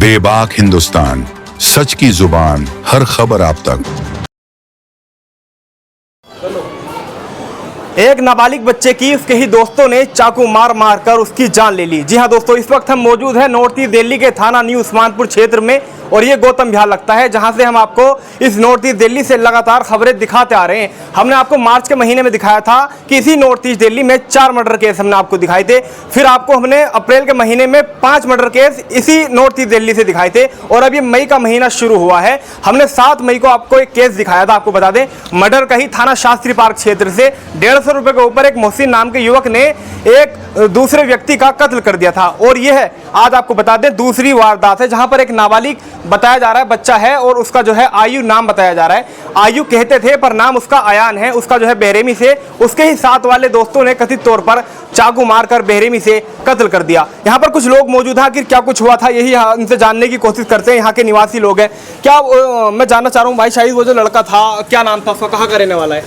बेबाक हिंदुस्तान, सच की जुबान, हर खबर आप तक। एक नाबालिग बच्चे की उसके ही दोस्तों ने चाकू मार मार कर उसकी जान ले ली। जी हां दोस्तों, इस वक्त हम मौजूद हैं नॉर्थ ईस्ट दिल्ली के थाना न्यू उस्मानपुर क्षेत्र में और ये गौतम विहार लगता है, जहां से हम आपको इस नॉर्थ ईस्ट दिल्ली से लगातार खबरें दिखाते आ रहे हैं। हमने आपको मार्च के महीने में दिखाया था कि इसी नॉर्थ ईस्ट दिल्ली में 4 मर्डर केस हमने आपको दिखाए थे। फिर आपको हमने अप्रैल के महीने में 5 मर्डर केस इसी नॉर्थ ईस्ट दिल्ली से दिखाए थे और अब ये मई का महीना शुरू हुआ है। हमने 7 मई को आपको एक केस दिखाया था। आपको बता दें, मर्डर का ही थाना शास्त्री पार्क क्षेत्र से 150 रुपए के ऊपर एक मोहसिन नाम के युवक ने एक दूसरे व्यक्ति का कत्ल कर दिया था। और यह है, आज आपको बता दें, दूसरी वारदात है जहां पर एक नाबालिग बताया जा रहा है, बच्चा है और उसका जो है आयु नाम बताया जा रहा है। आयु कहते थे पर नाम उसका अयान है। उसका जो है बेरहमी से उसके ही साथ वाले दोस्तों ने कथित तौर पर चाकू मारकर बेरहमी से कत्ल कर दिया। यहाँ पर कुछ लोग मौजूद हैं, आखिर क्या कुछ हुआ था यही इनसे जानने की कोशिश करते हैं। यहाँ के निवासी लोग हैं। क्या मैं जानना चाह रहा हूँ भाई, शायद वो जो लड़का था, क्या नाम था उसका, कहाँ का रहने वाला है?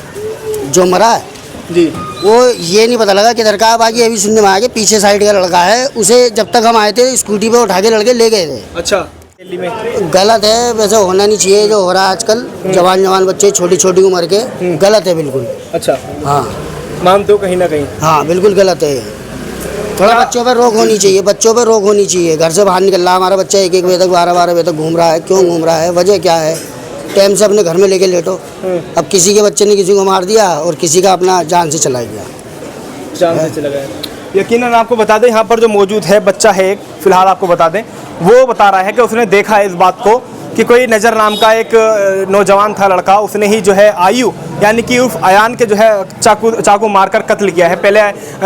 जो मरा है जी, वो ये नहीं पता लगा किधर का है। बाकी अभी सुनने में आया कि पीछे साइड का लड़का है। उसे जब तक हम आए थे स्कूटी पे उठा के लड़के ले गए थे। अच्छा, दिल्ली में गलत है, वैसे होना नहीं चाहिए जो हो रहा है आजकल। जवान बच्चे छोटी छोटी उम्र के, गलत है बिल्कुल। अच्छा, हाँ मानते हो कहीं ना कहीं? हाँ बिल्कुल गलत है। थोड़ा बच्चों पर रोक होनी चाहिए, बच्चों पर रोक होनी चाहिए। घर से बाहर निकल रहा हमारा बच्चा 1-1 बजे तक 12-12 बजे तक घूम रहा है। क्यों घूम रहा है, वजह क्या है? टाइम से अपने घर में लेके लेटो। अब किसी के बच्चे ने किसी को मार दिया और किसी का अपना जान से चला गया। जान से चला गया। यकीनन आपको बता दें, यहाँ पर जो मौजूद है बच्चा है एक, फिलहाल आपको बता दें, वो बता रहा है कि उसने देखा है इस बात को कि कोई नज़र नाम का एक नौजवान था लड़का, उसने ही जो है आयु यानी कि उर्फ अयान के जो है चाकू मारकर कत्ल किया है। पहले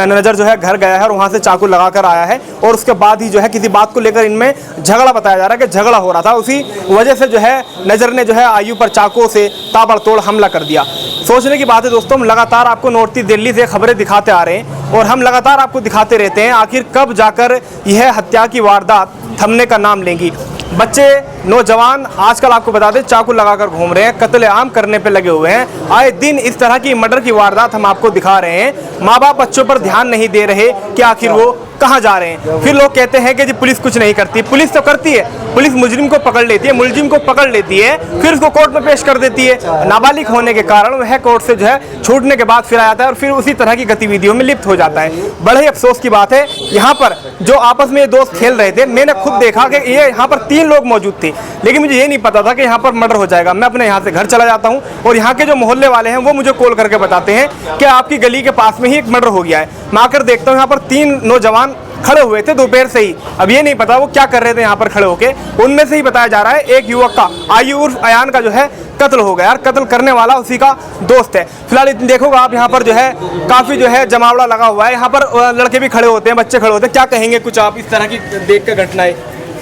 नज़र जो है घर गया है और वहाँ से चाकू लगाकर आया है और उसके बाद ही जो है किसी बात को लेकर इनमें झगड़ा बताया जा रहा है कि झगड़ा हो रहा था। उसी वजह से जो है नज़र ने जो है आयु पर चाकू से ताबड़तोड़ हमला कर दिया। सोचने की बात है दोस्तों, हम लगातार आपको नॉर्थ ईस्ट दिल्ली से खबरें दिखाते आ रहे हैं और हम लगातार आपको दिखाते रहते हैं आखिर कब जाकर यह हत्या की वारदात थमने का नाम लेंगी। बच्चे, नौजवान आजकल आपको बता दें चाकू लगाकर घूम रहे हैं, कत्लेआम करने पे लगे हुए हैं। आए दिन इस तरह की मर्डर की वारदात हम आपको दिखा रहे हैं। माँ बाप बच्चों पर ध्यान नहीं दे रहे कि आखिर वो कहाँ जा रहे हैं। फिर लोग कहते हैं कि जी पुलिस कुछ नहीं करती। पुलिस तो करती है, पुलिस मुजरिम को पकड़ लेती है, मुलजिम को पकड़ लेती है, फिर उसको कोर्ट में पेश कर देती है। नाबालिग होने के कारण वह कोर्ट से जो है छूटने के बाद फिर आ जाता है और फिर उसी तरह की गतिविधियों में लिप्त हो जाता है। बड़े ही अफसोस की बात है, यहाँ पर जो आपस में ये दोस्त खेल रहे थे, मैंने खुद देखा कि ये यहाँ पर 3 लोग मौजूद थे, लेकिन मुझे ये नहीं पता था कि यहाँ पर मर्डर हो जाएगा। मैं अपने यहाँ से घर चला जाता हूँ और यहाँ के जो मोहल्ले वाले हैं वो मुझे कॉल करके बताते हैं कि आपकी गली के पास में ही एक मर्डर हो गया है। मैं आकर देखता हूँ यहाँ पर 3 नौजवान खड़े हुए थे दोपहर से ही। अब ये नहीं पता वो क्या कर रहे थे यहाँ पर खड़े होके। उनमें से ही बताया जा रहा है एक युवक का, आयु उर्फ अयान का जो है कत्ल हो गया और कत्ल करने वाला उसी का दोस्त है। फिलहाल देखोगे आप यहाँ पर जो है काफी जो है जमावड़ा लगा हुआ है। यहाँ पर लड़के भी खड़े होते हैं, बच्चे खड़े होते हैं। क्या कहेंगे कुछ आप इस तरह की देख कर घटनाएं?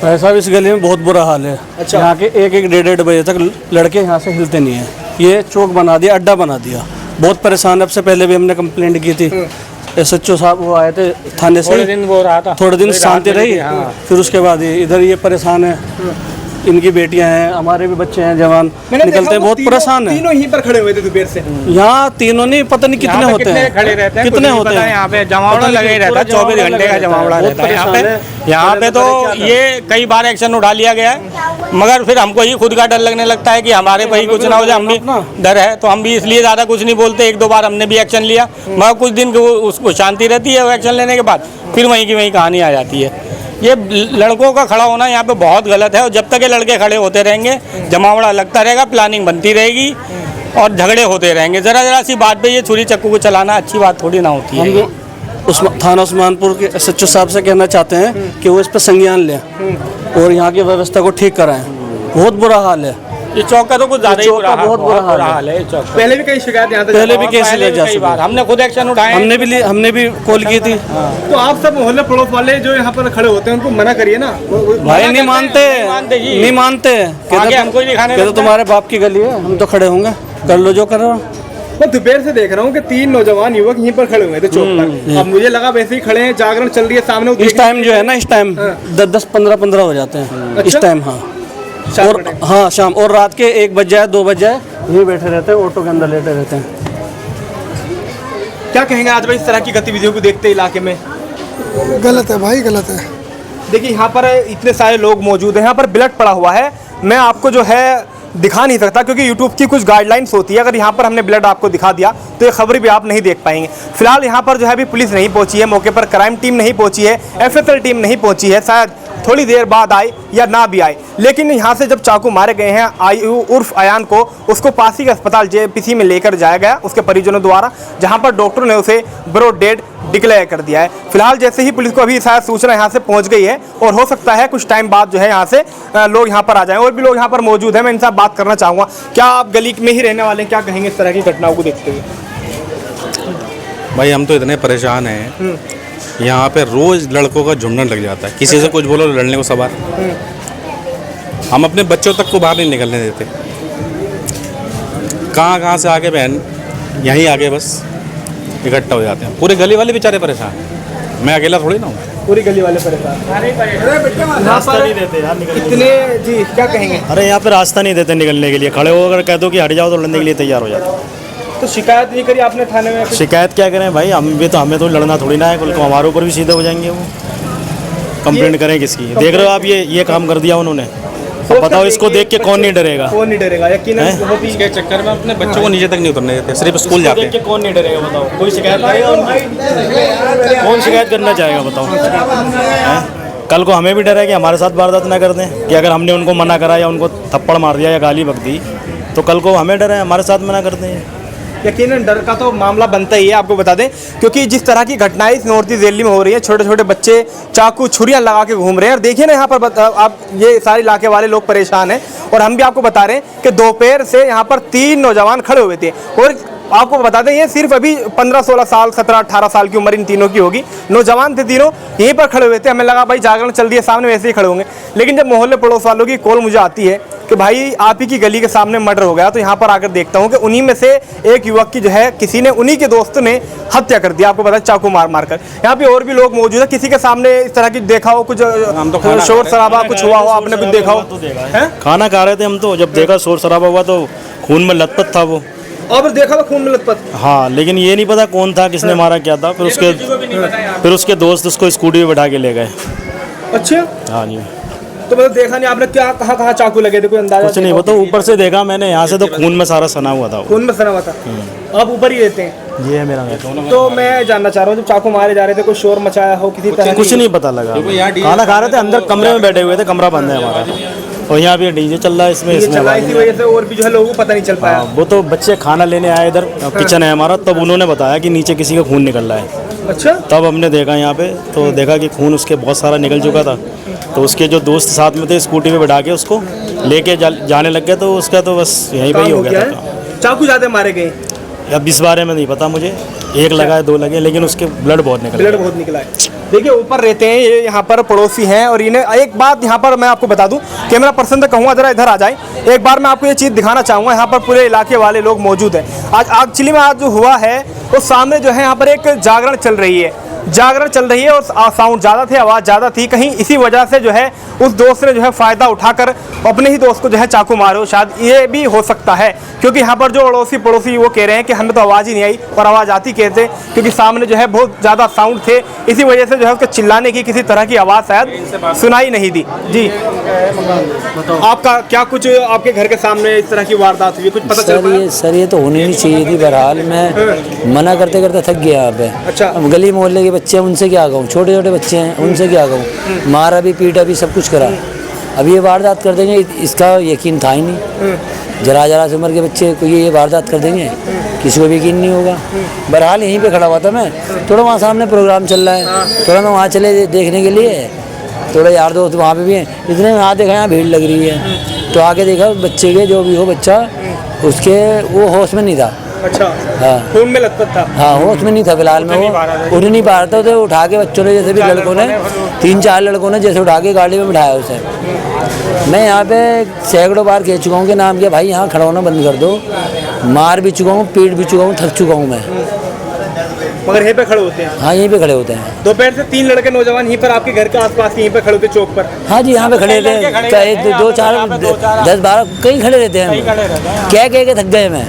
ऐसा भी इस गली में बहुत बुरा हाल है। अच्छा। यहाँ के 1-1 बजे तक लड़के यहाँ से हिलते नहीं है। ये चौक बना दिया, अड्डा बना दिया। बहुत परेशान। अब से पहले भी हमने कंप्लेंट की थी। SHO साहब वो आए थे थाने से, थोड़े दिन शांति रही। फिर उसके बाद इधर ये परेशाान है। इनकी बेटियां हैं, हमारे भी बच्चे हैं, जवान निकलते हैं, बहुत परेशान है। तीनों यहीं पर खड़े हुए थे दोपहर से। यहाँ तीनों नहीं, पता नहीं कितने होते हैं, खड़े रहते हैं, कितने होते हैं। यहाँ पे जमावड़ा लगे रहता है, 24 घंटे का जमावड़ा रहता है यहाँ पे तो ये कई बार एक्शन उठा लिया गया है, मगर फिर हमको ही खुद का डर लगने लगता है कि हमारे भाई कुछ ना हो जाए। हम भी डर है तो हम भी इसलिए ज़्यादा कुछ नहीं बोलते। 1-2 बार हमने भी एक्शन लिया, मगर कुछ दिन उसको शांति रहती है। वो एक्शन लेने के बाद फिर वहीं की वहीं कहानी आ जाती है। ये लड़कों का खड़ा होना यहाँ पे बहुत गलत है और जब तक ये लड़के खड़े होते रहेंगे जमावड़ा लगता रहेगा, प्लानिंग बनती रहेगी और झगड़े होते रहेंगे। ज़रा सी बात पे ये छुरी चक्कू को चलाना अच्छी बात थोड़ी ना होती है। थाना उस्मानपुर के SHO साहब से कहना चाहते हैं कि वो इस पर संज्ञान लें और यहाँ की व्यवस्था को ठीक कराएं। बहुत बुरा हाल है। ये चौक का तो कुछ ज़्यादा ही बहुत बुरा हाल है। पहले भी कई शिकायत यहाँ पहले भी केस ले जा कई बार हमने खुद एक्शन उठाए, हमने भी कॉल की थी। तो आप सब मोहल्ले पड़ोस वाले जो यहाँ पर खड़े होते हैं उनको मना करिए ना। भाई नहीं मानते कहते तुम्हारे बाप की गली है, हम तो खड़े होंगे, कर लो जो कर रहे हो। मैं दोपहर से देख रहा हूँ कि 3 नौजवान युवक यहीं पर खड़े हुए थे चौक पर। अब मुझे लगा वैसे ही खड़े हैं, जागरण चल रही है सामने। इस टाइम जो है ना, इस टाइम 10-15 हो जाते हैं इस टाइम। हाँ, और हाँ शाम और रात के 1 बज जाए 2 बज जाए यही बैठे रहते हैं, ऑटो के अंदर लेटे रहते हैं। क्या कहेंगे आज भाई इस तरह की गतिविधियों को देखते इलाके में? गलत है भाई, गलत है। देखिए यहाँ पर इतने सारे लोग मौजूद हैं, यहाँ पर ब्लड पड़ा हुआ है। मैं आपको जो है दिखा नहीं सकता क्योंकि यूट्यूब की कुछ गाइडलाइंस होती है। अगर यहाँ पर हमने ब्लड आपको दिखा दिया तो ये खबर भी आप नहीं देख पाएंगे। फिलहाल यहाँ पर जो है अभी पुलिस नहीं पहुँची है मौके पर, क्राइम टीम नहीं पहुँची है, एफएसएल टीम नहीं पहुँची है, शायद थोड़ी देर बाद आए या ना भी आए। लेकिन यहाँ से जब चाकू मारे गए हैं आयु उर्फ अयान को, उसको पास ही के अस्पताल जेपीसी में लेकर जाया गया उसके परिजनों द्वारा, जहाँ पर डॉक्टरों ने उसे ब्रॉड डेड डिक्लेयर कर दिया है। फिलहाल जैसे ही पुलिस को अभी शायद सूचना यहाँ से पहुँच गई है और हो सकता है कुछ टाइम बाद जो है यहाँ से लोग यहाँ पर आ जाएं। और भी लोग यहाँ पर मौजूद हैं, मैं इनसे बात करना चाहूँगा। क्या आप गली में ही रहने वाले हैं, क्या कहेंगे इस तरह की घटनाओं को देखते हुए? भाई हम तो इतने परेशान हैं, यहाँ पे रोज लड़कों का झुंडन लग जाता है, किसी से कुछ बोलो लड़ने को सवार। हम अपने बच्चों तक को बाहर नहीं निकलने देते। कहाँ से आके बहन यहीं आगे बस इकट्ठा हो जाते हैं। पूरे गली वाले बेचारे परेशान, मैं अकेला थोड़ी ना हूँ। पूरी गली वाले परेशान, रास्ता नहीं देते यार इतने। जी क्या कहेंगे? अरे यहाँ पे रास्ता नहीं देते निकलने के लिए, खड़े होकर कह दो कि हट जाओ तो लड़ने के लिए तैयार हो जाते। तो शिकायत नहीं करी आपने थाने में? शिकायत क्या करें भाई, हमें तो लड़ना थोड़ी ना है, कल को हमारे ऊपर भी सीधे हो जाएंगे वो। कंप्लेंट करें किसकी? देख रहे हो आप, ये काम कर दिया उन्होंने। अब बताओ इसको देख के कौन नहीं डरेगा? कौन नहीं डरेगा? यकीनन इसके चक्कर में अपने बच्चों को नीचे तक नहीं उतरने देते, सिर्फ स्कूल जाते हैं। कौन नहीं डरेगा बताओ? कोई शिकायत करेगा? कौन शिकायत करना चाहेगा बताओ? कल को हमें भी डर है कि हमारे साथ वारदात ना कर दें, कि अगर हमने उनको मना करा या उनको थप्पड़ मार दिया या गाली बक दी तो कल को हमें डर है हमारे साथ मना कर दें। यकीनन डर का तो मामला बनता ही है, आपको बता दें, क्योंकि जिस तरह की घटनाएं इस नॉर्थ ईस्ट दिल्ली में हो रही है, छोटे छोटे बच्चे चाकू छुरियां लगा के घूम रहे हैं। और देखिए ना यहाँ पर आप ये सारे इलाके वाले लोग परेशान हैं। और हम भी आपको बता रहे हैं कि दोपहर से यहाँ पर 3 नौजवान खड़े हुए थे। और आपको बता दें ये सिर्फ अभी 15-16 साल 17-18 साल की उम्र इन तीनों की होगी। नौजवान थे तीनों, यहीं पर खड़े हुए थे। हमें लगा भाई जागरण चल रही है सामने, वैसे ही खड़े होंगे। लेकिन जब मोहल्ले पड़ोस वालों की कॉल मुझे आती है कि भाई आप ही की गली के सामने मर्डर हो गया, तो यहाँ पर आकर देखता हूँ कि उन्हीं में से एक युवक की जो है किसी ने, उन्हीं के दोस्त ने हत्या कर दिया। आपको पता है, चाकू मार कर। यहाँ पे और भी लोग मौजूद है। किसी के सामने इस तरह की देखा हो कुछ शोर शराबा कुछ हुआ हो, आपने कुछ देखा हो? खाना खा रहे थे हम, तो जब देखा शोर शराबा हुआ तो खून में लथपथ था वो। और देखा था खून में लथपथ? हाँ, लेकिन ये नहीं पता कौन था, किसने मारा, क्या था। फिर उसके दोस्त उसको स्कूटी पे बैठा के ले गए। अच्छा, हाँ जी। तो मतलब देखा नहीं आपने, क्या कहाँ चाकू लगे थे, कोई अंदाजा? कुछ नहीं, वो तो ऊपर से देखा मैंने, यहाँ से तो खून में सारा सना हुआ था। खून में सना हुआ था। आप ऊपर ही रहते हैं? ये है मेरा घर। तो मैं जानना चाह रहा हूँ, जब चाकू मारे जा रहे थे कोई शोर मचाया हो किसी तरह? कुछ नहीं पता लगा। खाना खा रहे थे, अंदर कमरे में बैठे हुए थे, कमरा बंद है हमारा, और यहाँ भी डीजे चल रहा है इसमें इसी वजह से और भी जो है लोगों को पता नहीं चल पाया। वो तो बच्चे खाना लेने आए, इधर किचन है हमारा, तब उन्होंने बताया कि नीचे किसी का खून निकल रहा है। अच्छा, तब हमने देखा यहाँ पे, तो देखा कि खून उसके बहुत सारा निकल चुका था। तो उसके जो दोस्त साथ में थे स्कूटी पे बैठा के उसको लेके जाने लग गए, तो उसका तो बस यहीं पे ही हो गया था। चाकू ज्यादा मारे गए? अब इस बारे में नहीं पता मुझे, एक लगा है 2 लगे, लेकिन उसके ब्लड बहुत निकला है। देखिए ऊपर रहते हैं ये, यहाँ पर पड़ोसी हैं। और इन्हें एक बात यहाँ पर मैं आपको बता दूं, कैमरा पर्सन तक कहूँगा जरा इधर आ जाए। एक बार मैं आपको ये चीज़ दिखाना चाहूँगा। यहाँ पर पूरे इलाके वाले लोग मौजूद हैं। आज एक्चुअली में आज जो हुआ है वो सामने जो है यहाँ पर एक जागरण चल रही है और साउंड ज़्यादा थे, आवाज़ ज़्यादा थी। कहीं इसी वजह से जो है उस दोस्त ने जो है फ़ायदा उठाकर अपने ही दोस्त को जो है चाकू मारे हो, शायद ये भी हो सकता है। क्योंकि यहाँ पर जो अड़ोसी पड़ोसी वो कह रहे हैं कि हमें तो आवाज़ ही नहीं आई, और आवाज़ आती कैसे, क्योंकि सामने जो है बहुत ज़्यादा साउंड थे। इसी वजह से जो है उसके चिल्लाने की किसी तरह की आवाज़ शायद सुनाई नहीं दी। जी आपका क्या कुछ आपके घर के सामने इस तरह की वारदात हुई, कुछ पता चल पाया? सर ये तो होनी नहीं चाहिए थी। बहरहाल मैं मना करते करते थक गया यहाँ पे। अच्छा, अब गली मोहल्ले के बच्चे हैं, उनसे क्या कहूँ, छोटे छोटे बच्चे हैं, उनसे क्या कहूँ। मारा भी, पीटा भी, सब कुछ करा। अब ये वारदात कर देंगे, इसका यकीन था ही नहीं। जरा से उम्र के बच्चे को ये वारदात कर देंगे, किसी को भी यकीन नहीं होगा। बहरहाल यहीं पे खड़ा हुआ था मैं, थोड़ा वहाँ सामने प्रोग्राम चल रहा है, थोड़ा मैं वहाँ चले देखने के लिए, थोड़ा यार दोस्त वहाँ पे भी हैं। इतने में वहाँ देखा यहाँ भीड़ लग रही है, तो आके देखा बच्चे के, जो भी हो बच्चा, उसके वो होश में नहीं था। अच्छा, हाँ, खून में लथपथ था। हाँ, होश में नहीं था फिलहाल में, वो उठ नहीं पा रहा था। तो उठा के बच्चों ने, जैसे भी लड़कों ने, 3-4 लड़कों ने जैसे उठा के गाड़ी में बिठाया उसे। मैं यहाँ पे सैकड़ों बार कह चुका हूँ कि नाम किया, भाई यहाँ खड़ा होना बंद कर दो। मार भी चुका हूँ, पीट भी चुका हूँ, थक चुका हूँ मैं, मगर यहीं पे खड़े होते हैं? हाँ, यहीं पे खड़े होते हैं। दोपहर से 3 लड़के नौजवान यहीं पर आपके घर के आसपास यहीं पे खड़े होते चौक पर? हाँ जी, यहाँ पे खड़े थे, चाहे 2-4 10-12 कहीं खड़े रहते हैं। कह के थक गए मैं।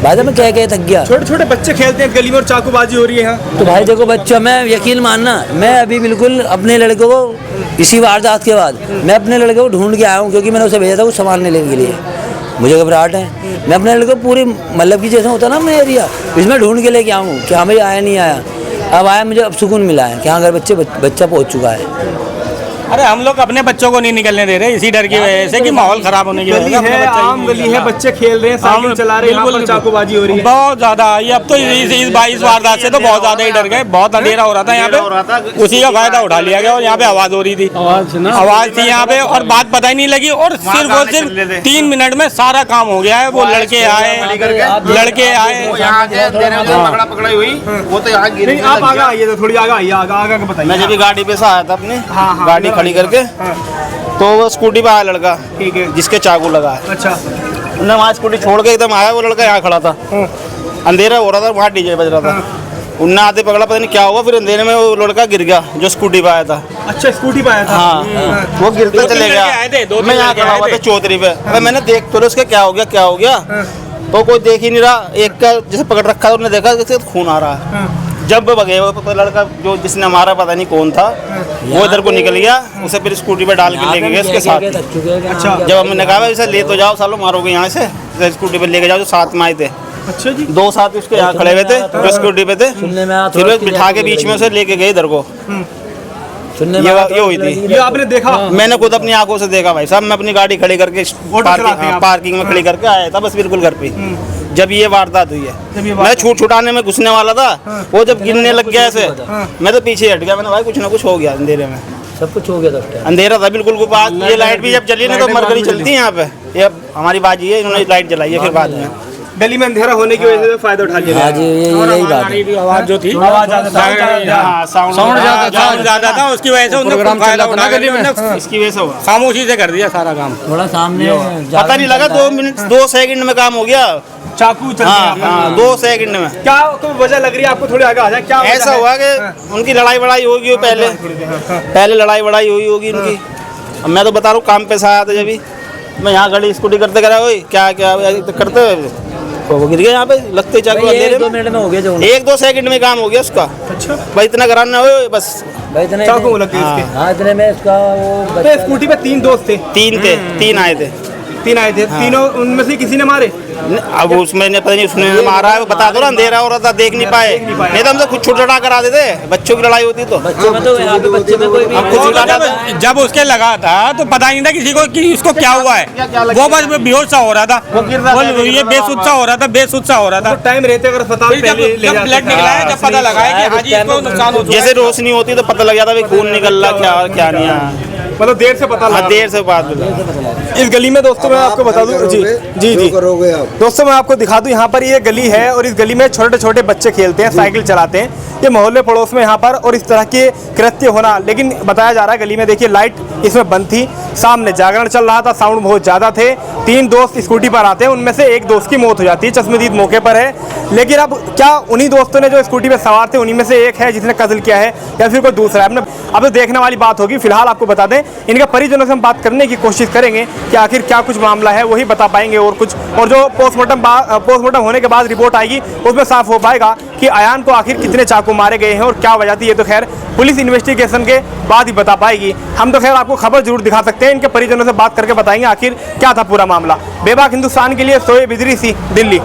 भाई साहब मैं कह थक गया। छोटे छोटे बच्चे खेलते हैं गली में और चाकूबाजी हो रही है यहाँ। तो भाई देखो बच्चों, मैं यकीन मानना, मैं अभी बिल्कुल अपने लड़के को इसी वारदात के बाद मैं अपने लड़के को ढूंढ के आया हूँ, क्योंकि मैंने उसे भेजा था कुछ सामान लेने के लिए, मुझे घबराहट है। मैं अपने लड़के को पूरी मतलब कि जैसा होता ना मैं एरिया, इसमें ढूंढ के लेके आऊँ कि हाँ भाई आया नहीं आया। अब आया, मुझे अब सुकून मिला है कि हाँ घर बच्चा पहुँच चुका है। अरे हम लोग अपने बच्चों को नहीं निकलने दे रहे इसी डर की वजह से कि माहौल खराब होने की वजह से। गली है, आम गली है, बच्चे खेल रहे हैं, साइकिल चला रहे हैं, यहाँ पर चाकूबाजी हो रही है। बहुत ज्यादा। ये अब तो इस वारदात से तो बहुत ज्यादा ही डर गए। बहुत अंधेरा हो रहा था यहाँ पे, उसी का फायदा उठा लिया गया और यहाँ पे आवाज हो रही थी, आवाज थी यहाँ पे और बात पता ही नहीं लगी। और सिर्फ 3 मिनट में सारा काम हो गया है। वो लड़के आए। पकड़ाई हुई वो तो यहाँ गिरी। आप आगे आइए, तो थोड़ी आगे आइए, आगे बताइए। मैं जब गाड़ी पे से आया था अपने, गाड़ी खड़ी करके, तो वो स्कूटी पे आया लड़का, ठीक है, जिसके चाकू लगा है। अच्छा। उन्होंने वहाँ स्कूटी छोड़ के एकदम आया, वो लड़का यहाँ खड़ा था, अंधेरा हो रहा था, वहाँ डीजे बज रहा था। उनने आते पकड़ा, पता नहीं क्या हुआ, फिर अंधेरे में वो लड़का गिर गया जो स्कूटी पे आया था। अच्छा, स्कूटी पे आया था। हाँ, वो गिरते चले गया। मैं यहाँ खड़ा हुआ था चौधरी पे। अरे मैंने देख तो उसका क्या हो गया, तो कोई देख ही नहीं रहा। एक का जैसे पकड़ रखा था, उन्होंने देखा कि खून आ रहा है। जब भगे वो लड़का जो जिसने मारा, पता नहीं कौन था, वो इधर को निकल गया। उसे फिर स्कूटी पे डाल के लेके गए उसके साथ। अच्छा। जब हमने कहा इसे ले तो जाओ, सालों मारोगे यहाँ से, स्कूटी पे लेके जाओ, जो साथ में आए थे। अच्छा जी। 2 साथी उसके यहाँ खड़े हुए थे जो स्कूटी पे थे, फिर वो बिठा के बीच में उसे लेके गए इधर को। ये हुई थी। ये आपने देखा? मैंने खुद अपनी आंखों से देखा भाई साहब। मैं अपनी गाड़ी खड़ी करके पार्किंग में खड़ी करके आया था, बस बिल्कुल घर पे, जब ये वारदात हुई है। मैं छुड़ाने में घुसने वाला था, वो जब गिरने लग गया ऐसे, मैं तो पीछे हट गया। मैंने भाई कुछ ना कुछ हो गया, अंधेरे में सब कुछ हो गया था। अंधेरा था बिल्कुल। को बात ये लाइट भी जब चली ना तो मरकरी चलती है यहाँ पे। ये हमारी बाजी है, इन्होंने लाइट जलाई है फिर बाद में। गली में अंधेरा होने की वजह से फायदा उठा लिया। आज यही बात है। आवाज जो थी, साउंड ज्यादा था, उसकी वजह से उन्होंने फायदा उठा गली में, इसकी वजह से हुआ। खामोशी से कर दिया सारा काम। थोड़ा सामने पता नहीं लगा, 2 सेकंड में काम हो गया। चाकू चल गया। हाँ, 2 सेकंड में। क्या कोई वजह लग रही है आपको? थोड़ी आगे आ जाए। क्या ऐसा हुआ कि उनकी लड़ाई बड़ाई होगी, पहले लड़ाई बड़ाई हुई होगी उनकी। अब मैं तो बता रहा हूँ, काम पे से आया था जब मैं यहाँ गाड़ी स्कूटी करते करा, क्या करते हुए तो वो गिर गया यहाँ पे, लगते चाकू। 1-2 मिनट में हो गया जो 1-2 सेकंड में काम हो गया उसका। अच्छा भाई इतना कराना हो बस। चाकू लग गया इसके। हाँ, इतने में उसका वो तो स्कूटी पे 3 दोस्त थे। 3 आए थे। 3 आए थे। तीनों उनमें से किसी ने मारे? अब उसमें पता नहीं उसने मारा है, बता दो ना, अंधेरा हो रहा था, देख नहीं पाए। नहीं तो हमसे कुछ छुटछुटा करा देते। बच्चों की लड़ाई होती तो बच्चे में तो यहाँ पे बच्चे में कोई भी जब उसके लगा था तो पता नहीं था किसी को कि इसको क्या हुआ है। वो बस बेहोश सा हो रहा था, ये बेसुध सा हो रहा था। टाइम रहते अगर अस्पताल जब ब्लड निकला है, जब पता लगा है कि हाँ जी इसको नुकसान हो चुका है। जैसे रोशनी होती तो पता लग जाता भाई खून निकल रहा क्या नहीं है। मतलब देर से पता लगा। देर से बात। इस गली में दोस्तों मैं आपको बता दूं, जी दोस्तों मैं आपको दिखा दूं, यहाँ पर ये गली है और इस गली में छोटे छोटे बच्चे खेलते हैं, साइकिल चलाते हैं। ये मोहल्ले पड़ोस में यहाँ पर और इस तरह के कृत्य होना, लेकिन बताया जा रहा है गली में देखिए लाइट इसमें बंद थी, सामने जागरण चल रहा था, साउंड बहुत ज़्यादा थे। 3 दोस्त स्कूटी पर आते हैं, उनमें से एक दोस्त की मौत हो जाती है, चश्मदीद मौके पर है। लेकिन अब क्या उन्हीं दोस्तों ने जो स्कूटी पर सवार थे उन्हीं में से एक है जिसने कत्ल किया है या फिर कोई दूसरा है? अब तो देखने वाली बात होगी। फिलहाल आपको बता दें, इनके परिजनों से हम बात करने की कोशिश करेंगे कि आखिर क्या कुछ मामला है, वही बता पाएंगे और कुछ। और जो पोस्टमार्टम होने के बाद रिपोर्ट आएगी उसमें साफ हो पाएगा कि अयान को आखिर कितने चाकू मारे गए हैं और क्या वजह थी। ये तो खैर पुलिस इन्वेस्टिगेशन के बाद ही बता पाएगी। हम तो खैर आपको खबर जरूर दिखा सकते हैं, इनके परिजनों से बात करके बताएंगे आखिर क्या था पूरा मामला। बेबाक हिंदुस्तान के लिए सोए बिजरी सी, दिल्ली।